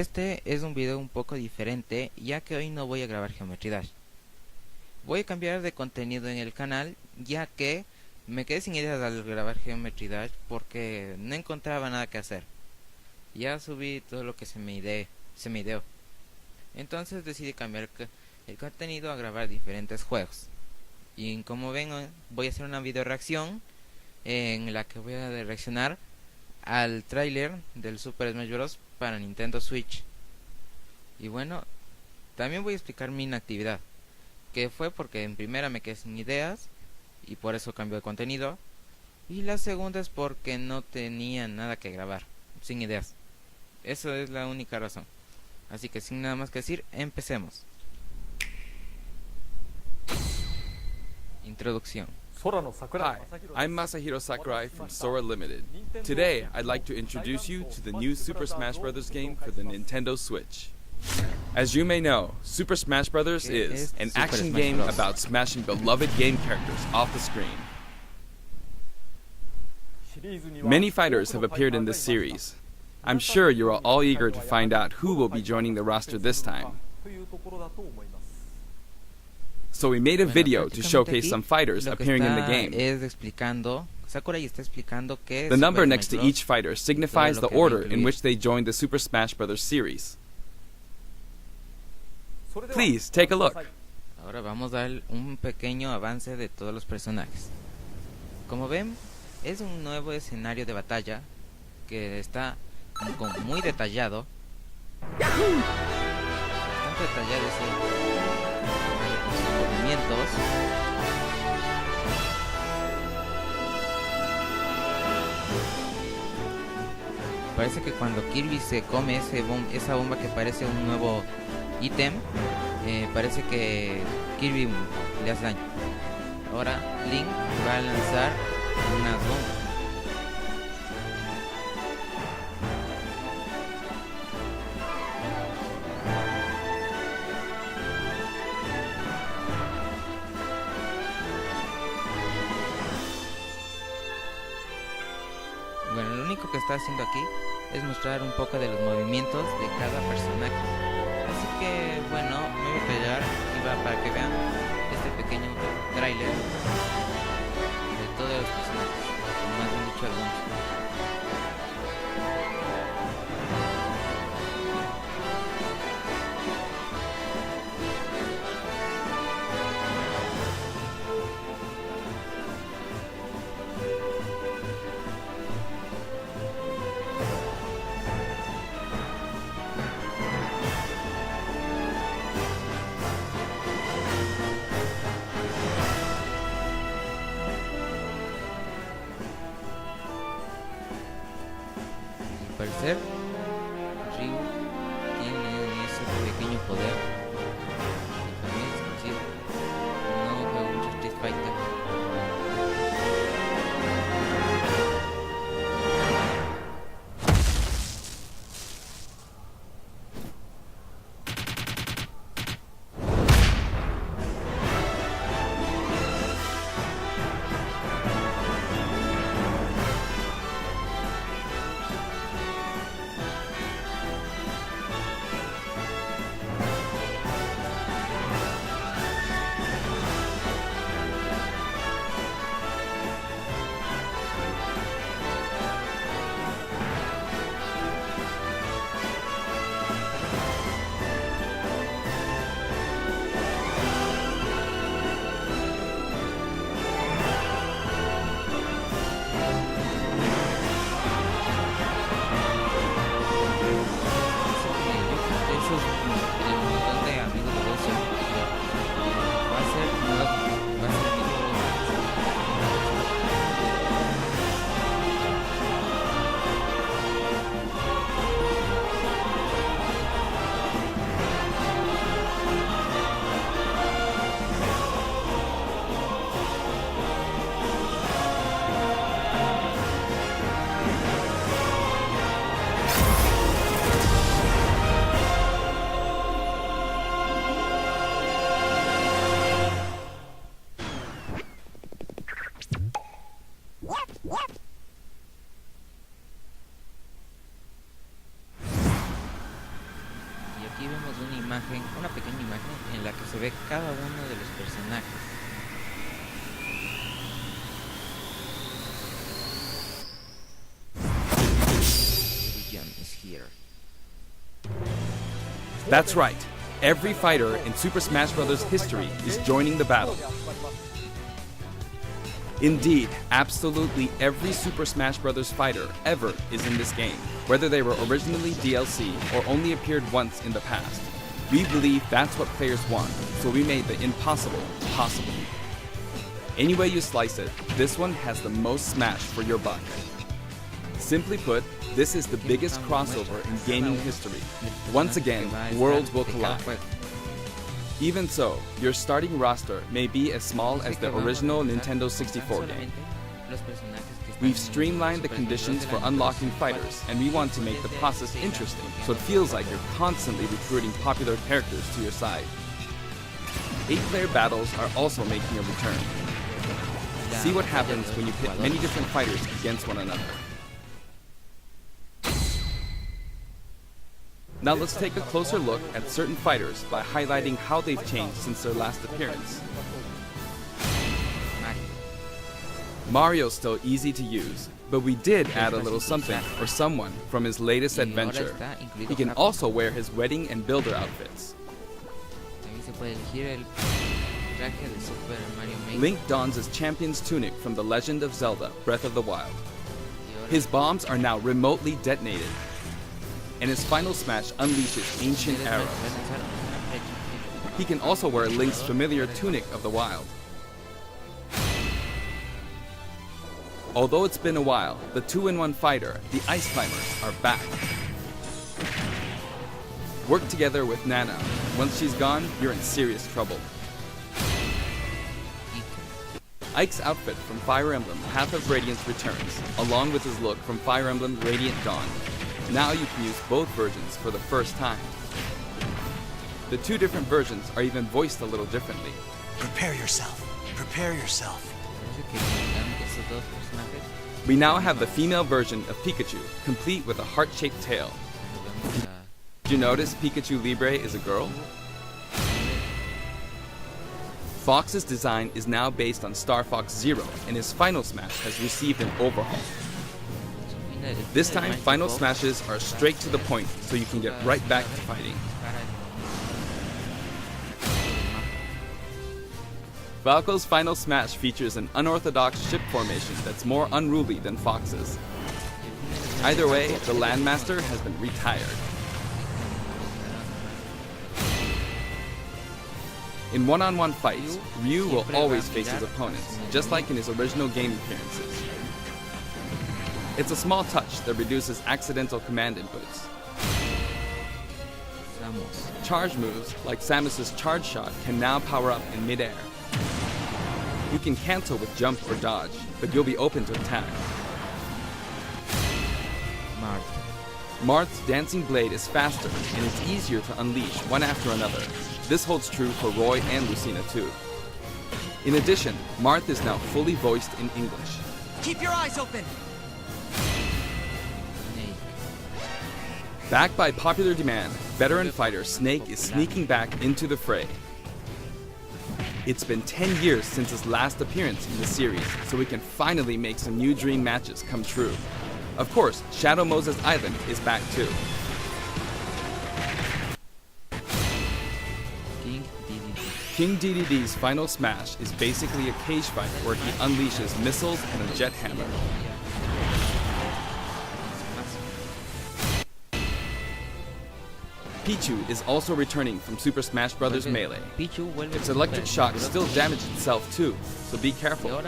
Este es un video un poco diferente, ya que hoy no voy a grabar Geometry Dash. Voy a cambiar de contenido en el canal, ya que me quedé sin ideas al grabar Geometry Dash porque no encontraba nada que hacer. Ya subí todo lo que se me ideó. Entonces decidí cambiar el contenido a grabar diferentes juegos. Y como ven, voy a hacer una video reacción en la que voy a reaccionar al tráiler del Super Smash Bros. Para Nintendo Switch. Y bueno, también voy a explicar mi inactividad, que fue porque en primera me quedé sin ideas y por eso cambió de contenido, y la segunda es porque no tenía nada que grabar, sin ideas. Eso es la única razón. Así que sin nada más que decir, empecemos. Introducción. Hi, I'm Masahiro Sakurai from Sora Limited. Today, I'd like to introduce you to the new Super Smash Bros. Game for the Nintendo Switch. As you may know, Super Smash Bros. Is an action game about smashing beloved game characters off the screen. Many fighters have appeared in this series. I'm sure you are all eager to find out who will be joining the roster this time. So we made a video to showcase some fighters appearing in the game. The number next to each fighter signifies the order in which they joined the Super Smash Bros. Series. Please take a look. Ahora vamos a dar un pequeño avance de todos los personajes. Como ven, es un nuevo escenario de batalla que está muy detallado. Bastante detallado sus movimientos. Parece que cuando Kirby se come esa bomba que parece un nuevo ítem, parece que Kirby le hace daño. Ahora Link va a lanzar unas bombas. Bueno, lo único que está haciendo aquí es mostrar un poco de los movimientos de cada personaje. Así que, bueno, me voy a callar y va para que vean este pequeño tráiler de todos los personajes, o más bien dicho algunos. Al parecer, Ryu tiene ese pequeño poder que para mí es desconocido. No juego mucho Street Fighter. una pequeña imagen en la que se ve cada uno de los personajes. Diganmen is here. That's right. Every fighter in Super Smash Bros. History is joining the battle. Indeed, absolutely every Super Smash Bros. Fighter ever is in this game, whether they were originally DLC or only appeared once in the past. We believe that's what players want, so we made the impossible possible. Any way you slice it, this one has the most Smash for your buck. Simply put, this is the biggest crossover in gaming history. Once again, worlds will collide. Even so, your starting roster may be as small as the original Nintendo 64 game. We've streamlined the conditions for unlocking fighters, and we want to make the process interesting, so it feels like you're constantly recruiting popular characters to your side. 8-player battles are also making a return. See what happens when you pit many different fighters against one another. Now let's take a closer look at certain fighters by highlighting how they've changed since their last appearance. Mario's still easy to use, but we did add a little something for someone from his latest adventure. He can also wear his wedding and builder outfits. Link dons his champion's tunic from The Legend of Zelda: Breath of the Wild. His bombs are now remotely detonated, and his final smash unleashes ancient arrows. He can also wear Link's familiar Tunic of the Wild. Although it's been a while, the 2-in-1 fighter, the Ice Climbers, are back. Work together with Nana. Once she's gone, you're in serious trouble. Ike's outfit from Fire Emblem Path of Radiance returns, along with his look from Fire Emblem Radiant Dawn. Now you can use both versions for the first time. The two different versions are even voiced a little differently. Prepare yourself. Prepare yourself. We now have the female version of Pikachu, complete with a heart-shaped tail. Did you notice Pikachu Libre is a girl? Fox's design is now based on Star Fox Zero, and his final smash has received an overhaul. This time, final smashes are straight to the point, so you can get right back to fighting. Falco's final smash features an unorthodox ship formation that's more unruly than Fox's. Either way, the Landmaster has been retired. In one-on-one fights, Ryu will always face his opponents, just like in his original game appearances. It's a small touch that reduces accidental command inputs. Charge moves, like Samus's charge shot, can now power up in midair. You can cancel with jump or dodge, but you'll be open to attack. Marth's dancing blade is faster, and it's easier to unleash one after another. This holds true for Roy and Lucina too. In addition, Marth is now fully voiced in English. Keep your eyes open! Backed by popular demand, veteran fighter Snake is sneaking back into the fray. It's been 10 years since his last appearance in the series, so we can finally make some new dream matches come true. Of course, Shadow Moses Island is back too. King DDD's final smash is basically a cage fight where he unleashes missiles and a jet hammer. Pichu is also returning from Super Smash Bros. Melee. Its electric shock still damaged itself too, so be careful.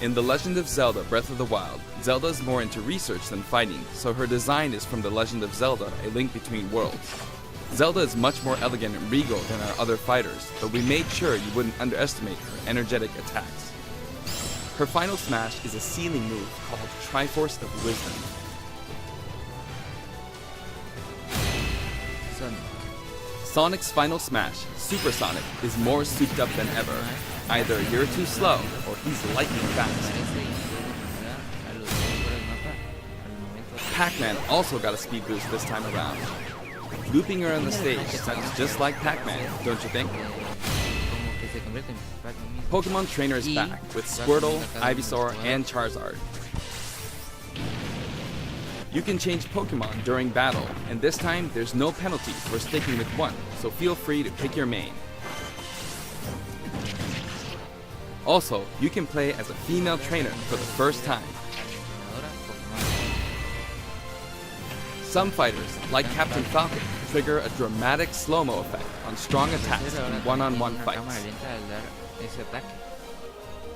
In The Legend of Zelda: Breath of the Wild, Zelda is more into research than fighting, so her design is from The Legend of Zelda: A Link Between Worlds. Zelda is much more elegant and regal than our other fighters, but we made sure you wouldn't underestimate her energetic attacks. Her final smash is a ceiling move called Triforce of Wisdom. Sonic's final smash, Super Sonic, is more souped up than ever. Either you're too slow, or he's lightning fast. Pac-Man also got a speed boost this time around. Looping around the stage sounds just like Pac-Man, don't you think? Como que se convierte en Pac-Man mismo. Pokemon Trainer is back with Squirtle, Ivysaur, and Charizard. You can change Pokemon during battle, and this time there's no penalty for sticking with one, so feel free to pick your main. Also, you can play as a female trainer for the first time. Some fighters, like Captain Falcon, trigger a dramatic slow-mo effect on strong attacks in one-on-one fights.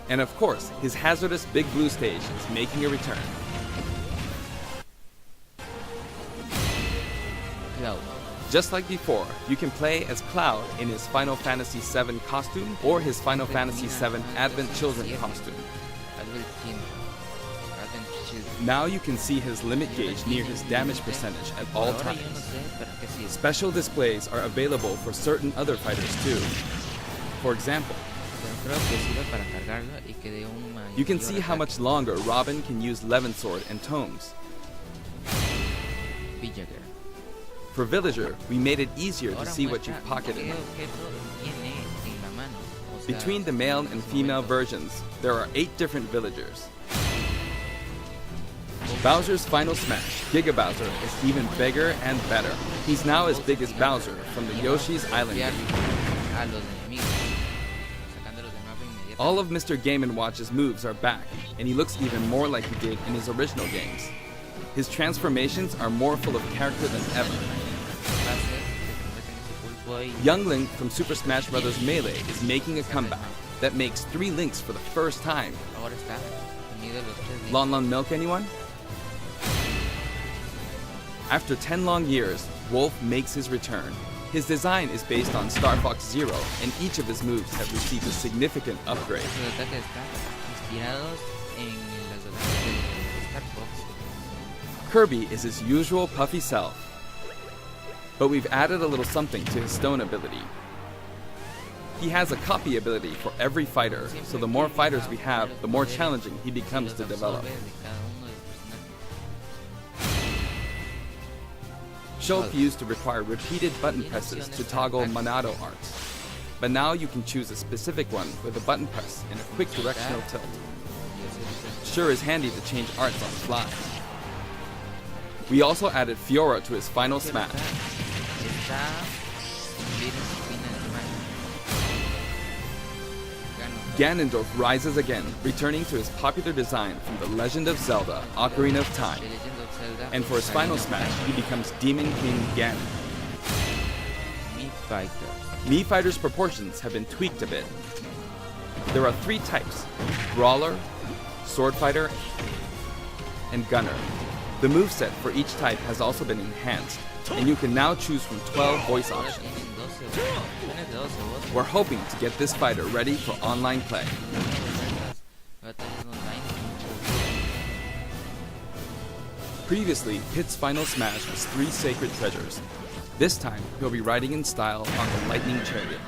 And of course, his hazardous Big Blue stage is making a return. Just like before, you can play as Cloud in his Final Fantasy VII costume or his Final Fantasy VII Advent Children costume. Now you can see his limit gauge near his damage percentage at all times. Special displays are available for certain other fighters too. For example, you can see how much longer Robin can use Levin Sword and Tomes. For Villager, we made it easier to see what you've pocketed. Between the male and female versions, there are 8 different villagers. Bowser's Final Smash, Giga Bowser, is even bigger and better. He's now as big as Bowser from the Yoshi's Island game. All of Mr. Game & Watch's moves are back, and he looks even more like he did in his original games. His transformations are more full of character than ever. Young Link from Super Smash Bros. Melee is making a comeback that makes 3 Links for the first time. Lon Milk, anyone? After 10 long years, Wolf makes his return. His design is based on Star Fox Zero, and each of his moves have received a significant upgrade. Kirby is his usual puffy self, but we've added a little something to his stone ability. He has a copy ability for every fighter, so the more fighters we have, the more challenging he becomes to develop. Shulk used to require repeated button presses to toggle Monado arts, but now you can choose a specific one with a button press and a quick directional tilt. Sure is handy to change arts on the fly. We also added Fiora to his Final Smash. Ganondorf rises again, returning to his popular design from The Legend of Zelda: Ocarina of Time. And for his Final Smash, he becomes Demon King Ganon. Mii Fighter's proportions have been tweaked a bit. There are 3 types: Brawler, Sword Fighter, and Gunner. The moveset for each type has also been enhanced, and you can now choose from 12 voice options. We're hoping to get this fighter ready for online play. Previously, Pit's Final Smash was 3 sacred treasures. This time, he'll be riding in style on the Lightning Chariot.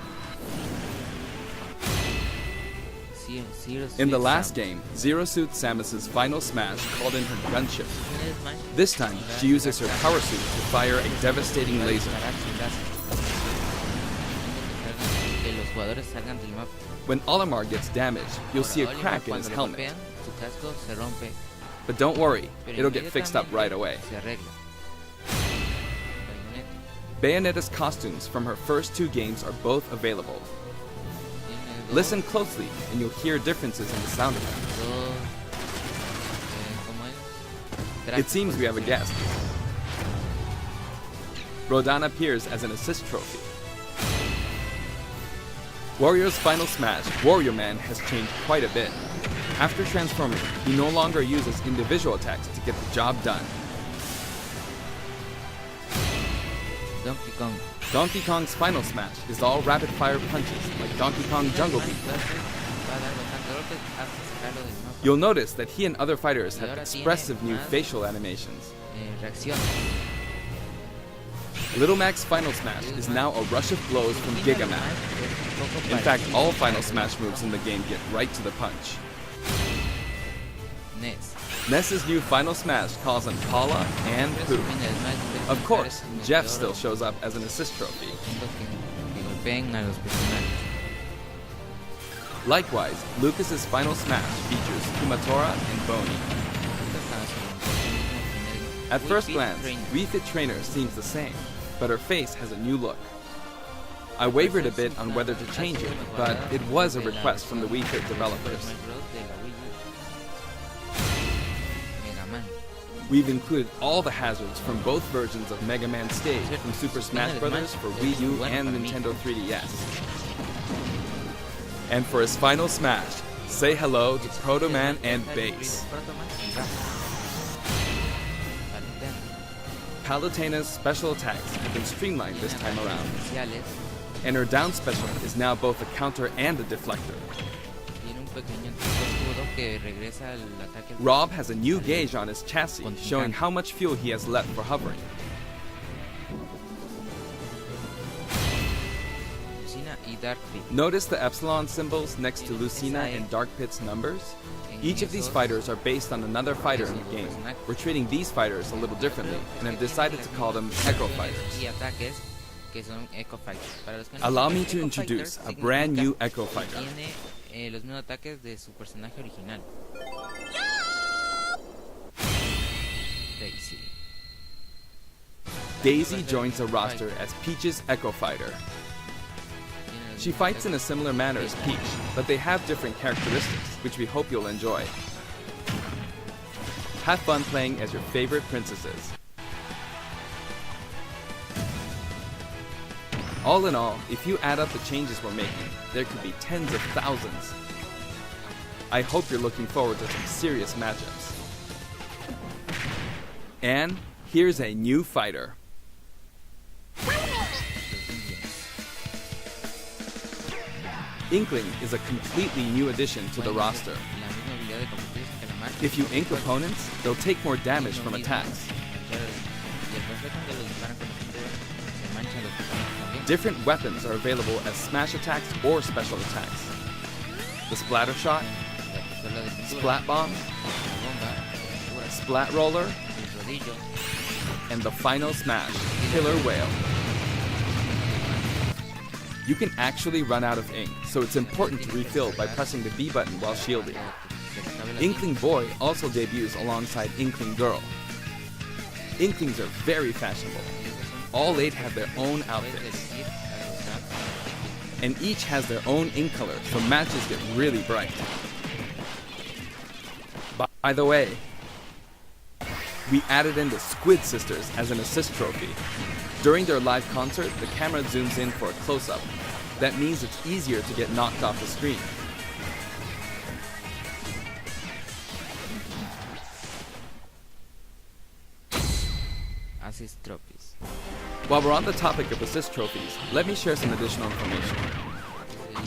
In the last game, Zero Suit Samus's Final Smash called in her gunship. This time, she uses her power suit to fire a devastating laser. When Olimar gets damaged, you'll see a crack in his helmet. But don't worry, it'll get fixed up right away. Bayonetta's costumes from her first 2 games are both available. Listen closely, and you'll hear differences in the sound effects. It seems we have a guest. Rodan appears as an assist trophy. Warrior's Final Smash, Warrior Man has changed quite a bit. After transforming, he no longer uses individual attacks to get the job done. Donkey Kong's Final Smash is all rapid-fire punches, like Donkey Kong Jungle Beat. You'll notice that he and other fighters have expressive new facial animations. Little Mac's Final Smash is now a rush of blows from Diganmen. In fact, all Final Smash moves in the game get right to the punch. Ness. Ness's new final smash calls on Paula and Pooh. Of course, Jeff still shows up as an assist trophy. Que golpeen a los personajes. Likewise, Lucas's final smash features Kumatora and Boney. At first glance, Wii Fit Trainer seems the same, but her face has a new look. I wavered a bit on whether to change it, but it was a request from the Wii Fit developers. We've included all the hazards from both versions of Mega Man Stage from Super Smash Bros. For Wii U and Nintendo 3DS. And for his final smash, say hello to Proto Man and Bass. Palutena's special attacks have been streamlined this time around, and her down special is now both a counter and a deflector. Rob has a new gauge on his chassis, showing how much fuel he has left for hovering. Notice the epsilon symbols next to Lucina and Dark Pit's numbers? Each of these fighters are based on another fighter in the game. We're treating these fighters a little differently, and have decided to call them Echo Fighters. Allow me to introduce a brand new Echo Fighter. Los mismos ataques de su personaje original. Daisy. Daisy joins the roster as Peach's Echo Fighter. She fights in a similar manner as Peach, but they have different characteristics, which we hope you'll enjoy. Have fun playing as your favorite princesses. All in all, if you add up the changes we're making, there could be tens of thousands. I hope you're looking forward to some serious matchups. And here's a new fighter. Inkling is a completely new addition to the roster. If you ink opponents, they'll take more damage from attacks. Different weapons are available as smash attacks or special attacks. The Splatter Shot, Splat Bomb, Splat Roller, and the final smash, Killer Whale. You can actually run out of ink, so it's important to refill by pressing the B button while shielding. Inkling Boy also debuts alongside Inkling Girl. Inklings are very fashionable. All 8 have their own outfits. And each has their own ink color, so matches get really bright. By the way, we added in the Squid Sisters as an assist trophy. During their live concert, the camera zooms in for a close-up. That means it's easier to get knocked off the screen. Assist trophies. While we're on the topic of assist trophies, let me share some additional information.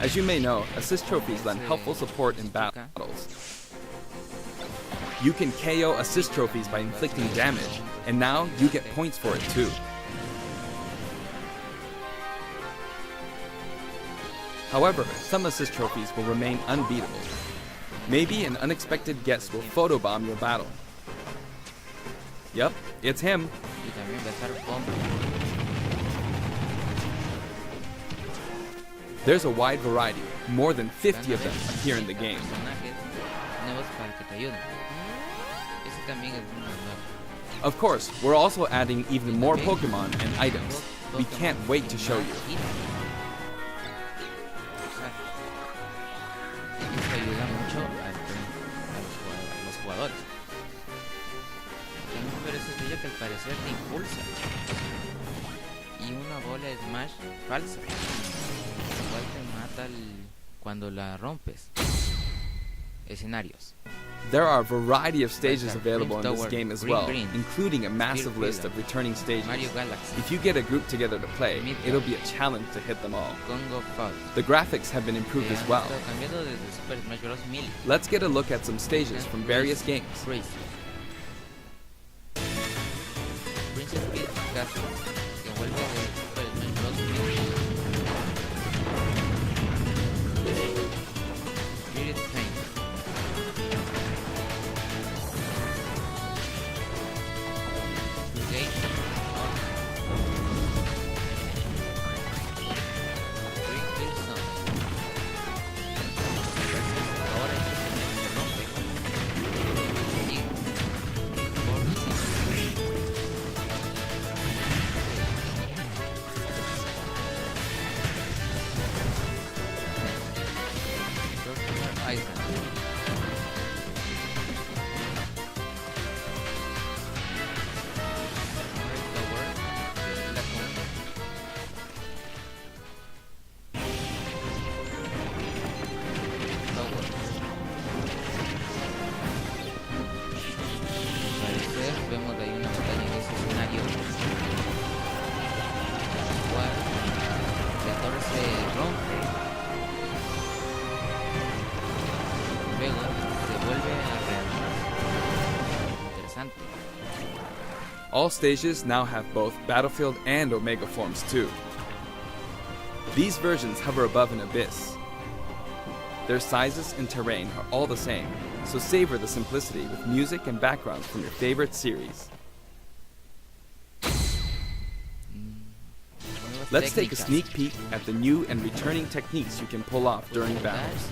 As you may know, assist trophies lend helpful support in battles. You can KO assist trophies by inflicting damage, and now you get points for it too. However, some assist trophies will remain unbeatable. Maybe an unexpected guest will photobomb your battle. Yep, it's him. There's a wide variety. More than 50 of them appear in the game. Of course, we're also adding even more Pokemon and items. We can't wait to show you. Esto ayuda mucho a los jugadores. Pero es sencillo que al parecer te impulsa. Y una bola de Smash falsa. Igual te mata cuando la rompes. Escenarios. There are a variety of stages available in this game as well, including a massive list of returning stages. If you get a group together to play, it'll be a challenge to hit them all. The graphics have been improved as well. Let's get a look at some stages from various games. Ahí está. Vemos de ahí una batalla en ese escenario, en el cual la torre se rompe, luego se vuelve a rearmar. Interesante. All stages now have both Battlefield and Omega forms too. These versions hover above an abyss. Their sizes and terrain are all the same, so savor the simplicity with music and backgrounds from your favorite series. Let's take a sneak peek at the new and returning techniques you can pull off during battles.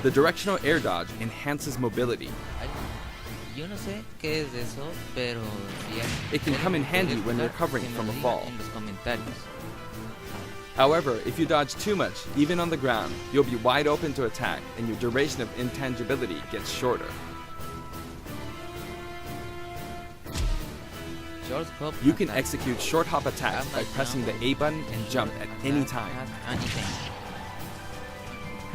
The directional air dodge enhances mobility. Yo no sé qué es eso, pero it can come in handy when recovering from a fall. En los comentarios. However, if you dodge too much, even on the ground, you'll be wide open to attack and your duration of intangibility gets shorter. You can execute short hop attacks by pressing the A button and jump at any time.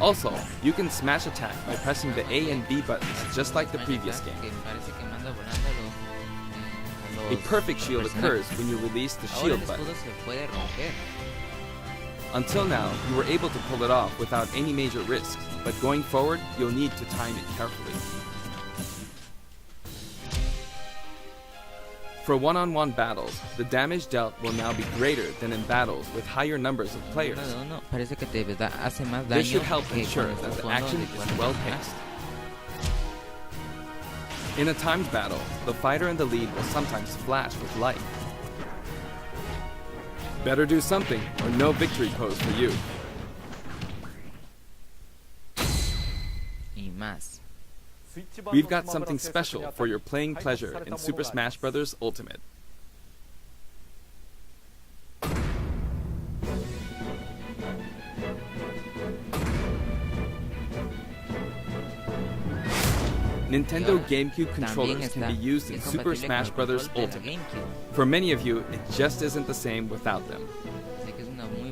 Also, you can smash attack by pressing the A and B buttons just like the previous game. A perfect shield occurs when you release the shield button. Until now, you were able to pull it off without any major risks, but going forward, you'll need to time it carefully. For one-on-one battles, the damage dealt will now be greater than in battles with higher numbers of players. This should help ensure that the action is well-paced. In a timed battle, the fighter in the lead will sometimes flash with light. Better do something, or no victory pose for you. Y más. We've got something special for your playing pleasure in Super Smash Bros. Ultimate. Nintendo GameCube controllers can be used in Super Smash Bros. Ultimate. For many of you, it just isn't the same without them.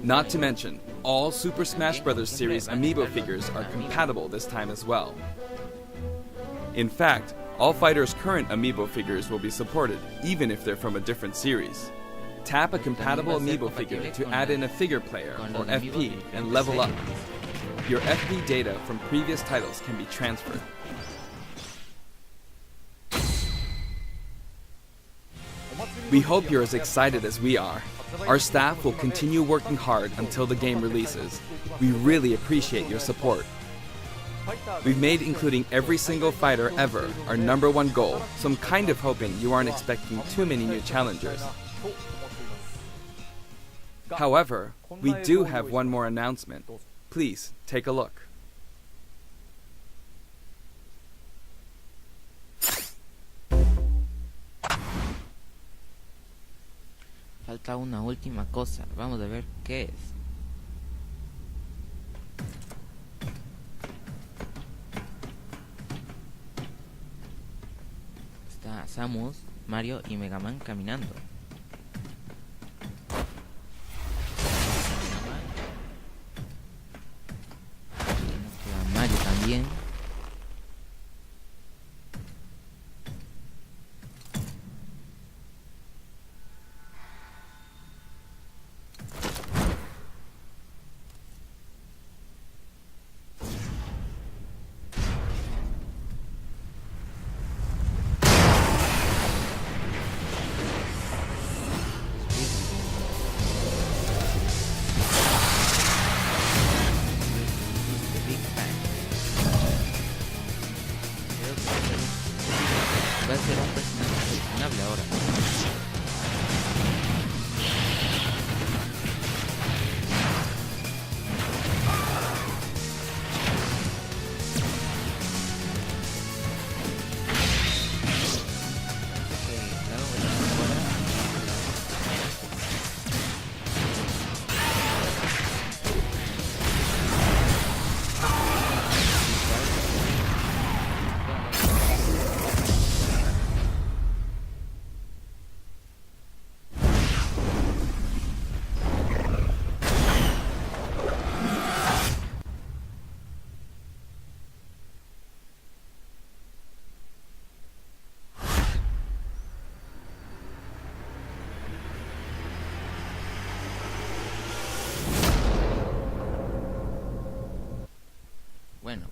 Not to mention, all Super Smash Bros. Series amiibo figures are compatible this time as well. In fact, all fighters' current amiibo figures will be supported, even if they're from a different series. Tap a compatible amiibo figure to add in a figure player, or FP, and level up. Your FP data from previous titles can be transferred. We hope you're as excited as we are. Our staff will continue working hard until the game releases. We really appreciate your support. We've made including every single fighter ever our #1 goal, so I'm kind of hoping you aren't expecting too many new challengers. However, we do have one more announcement. Please take a look. Falta una última cosa, vamos a ver qué es. Está Samus, Mario y Mega Man caminando. Mario también.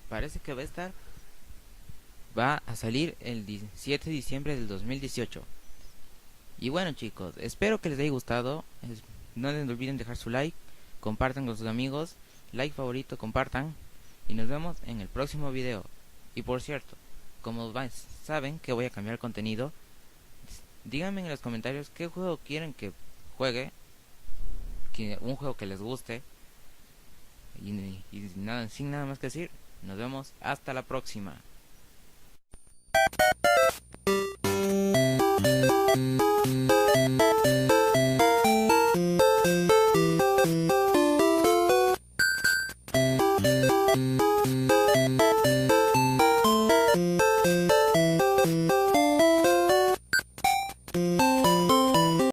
parece que va a salir el 17 de diciembre del 2018. Y bueno chicos, espero que les haya gustado. No les olviden dejar su like, compartan con sus amigos, like favorito, compartan. Y nos vemos en el próximo video. Y por cierto, como saben que voy a cambiar el contenido, díganme en los comentarios qué juego quieren que juegue, un juego que les guste. Y nada, sin nada más que decir, nos vemos hasta la próxima.